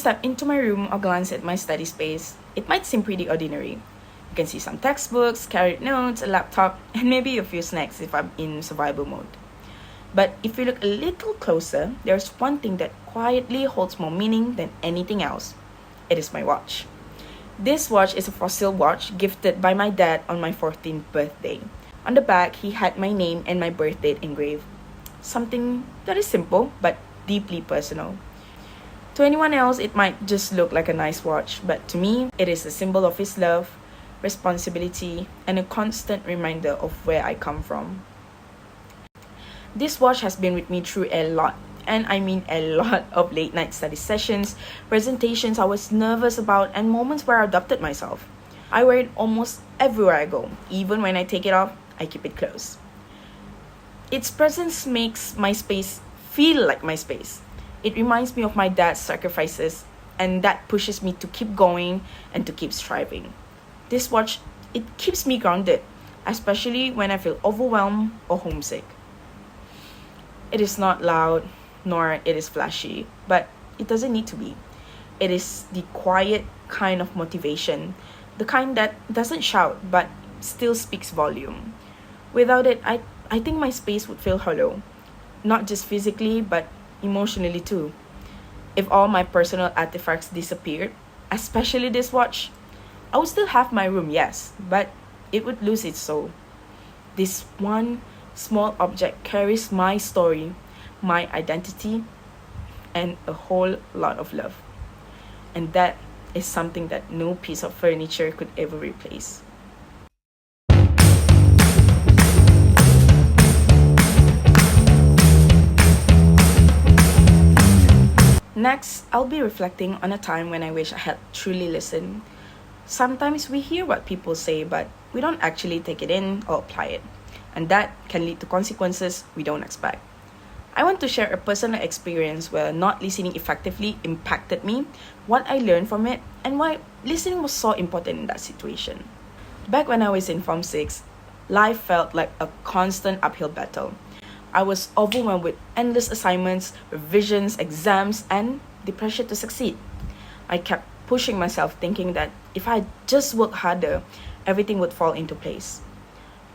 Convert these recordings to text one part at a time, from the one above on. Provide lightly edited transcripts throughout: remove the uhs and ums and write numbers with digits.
step into my room or glance at my study space, it might seem pretty ordinary. You can see some textbooks, carried notes, a laptop, and maybe a few snacks if I'm in survival mode. But if you look a little closer, there's one thing that quietly holds more meaning than anything else. It is my watch. This watch is a fossil watch gifted by my dad on my 14th birthday. On the back, he had my name and my birth date engraved. Something that is simple but deeply personal. To anyone else, it might just look like a nice watch, but to me, it is a symbol of his love, responsibility, and a constant reminder of where I come from. This watch has been with me through a lot, and I mean a lot of late night study sessions, presentations I was nervous about, and moments where I doubted myself. I wear it almost everywhere I go. Even when I take it off, I keep it close. Its presence makes my space feel like my space. It reminds me of my dad's sacrifices, and that pushes me to keep going and to keep striving. This watch, it keeps me grounded, especially when I feel overwhelmed or homesick. It is not loud, nor it is flashy, but it doesn't need to be. It is the quiet kind of motivation, the kind that doesn't shout but still speaks volume. Without it, I think my space would feel hollow, not just physically but emotionally too. If all my personal artifacts disappeared, especially this watch, I would still have my room, yes, but it would lose its soul. This one small object carries my story, my identity, and a whole lot of love. And that is something that no piece of furniture could ever replace. Next, I'll be reflecting on a time when I wish I had truly listened. Sometimes we hear what people say, but we don't actually take it in or apply it. And that can lead to consequences we don't expect. I want to share a personal experience where not listening effectively impacted me, what I learned from it, and why listening was so important in that situation. Back when I was in Form 6, life felt like a constant uphill battle. I was overwhelmed with endless assignments, revisions, exams, and the pressure to succeed. I kept pushing myself, thinking that if I just worked harder, everything would fall into place.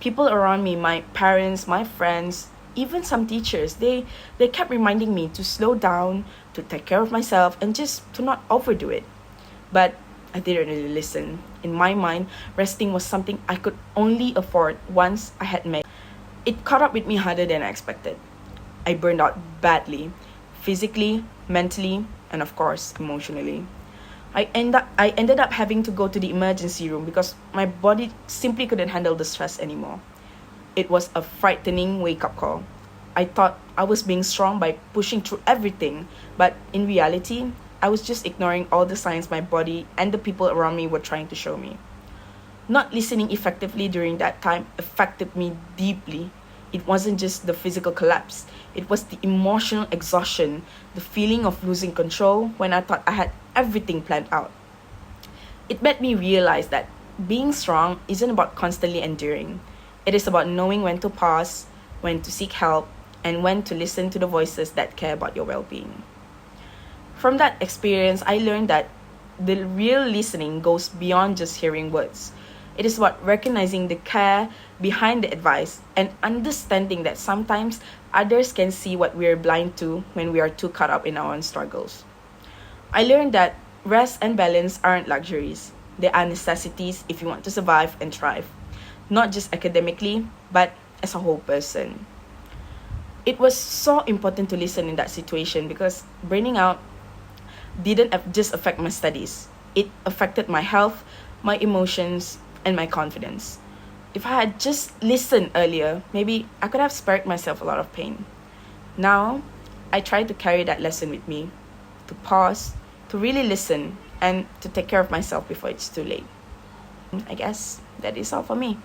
People around me, my parents, my friends, even some teachers, they kept reminding me to slow down, to take care of myself, and just to not overdo it. But I didn't really listen. In my mind, resting was something I could only afford once I had made. It caught up with me harder than I expected. I burned out badly, physically, mentally, and of course, emotionally. I ended up having to go to the emergency room because my body simply couldn't handle the stress anymore. It was a frightening wake-up call. I thought I was being strong by pushing through everything, but in reality, I was just ignoring all the signs my body and the people around me were trying to show me. Not listening effectively during that time affected me deeply. It wasn't just the physical collapse, it was the emotional exhaustion, the feeling of losing control when I thought I had everything planned out. It made me realize that being strong isn't about constantly enduring. It is about knowing when to pause, when to seek help, and when to listen to the voices that care about your well-being. From that experience, I learned that the real listening goes beyond just hearing words. It is about recognizing the care behind the advice and understanding that sometimes others can see what we are blind to when we are too caught up in our own struggles. I learned that rest and balance aren't luxuries. They are necessities if you want to survive and thrive, not just academically, but as a whole person. It was so important to listen in that situation because burning out didn't just affect my studies. It affected my health, my emotions, and my confidence. If I had just listened earlier, maybe I could have spared myself a lot of pain. Now, I try to carry that lesson with me, to pause, to really listen, and to take care of myself before it's too late. I guess that is all for me.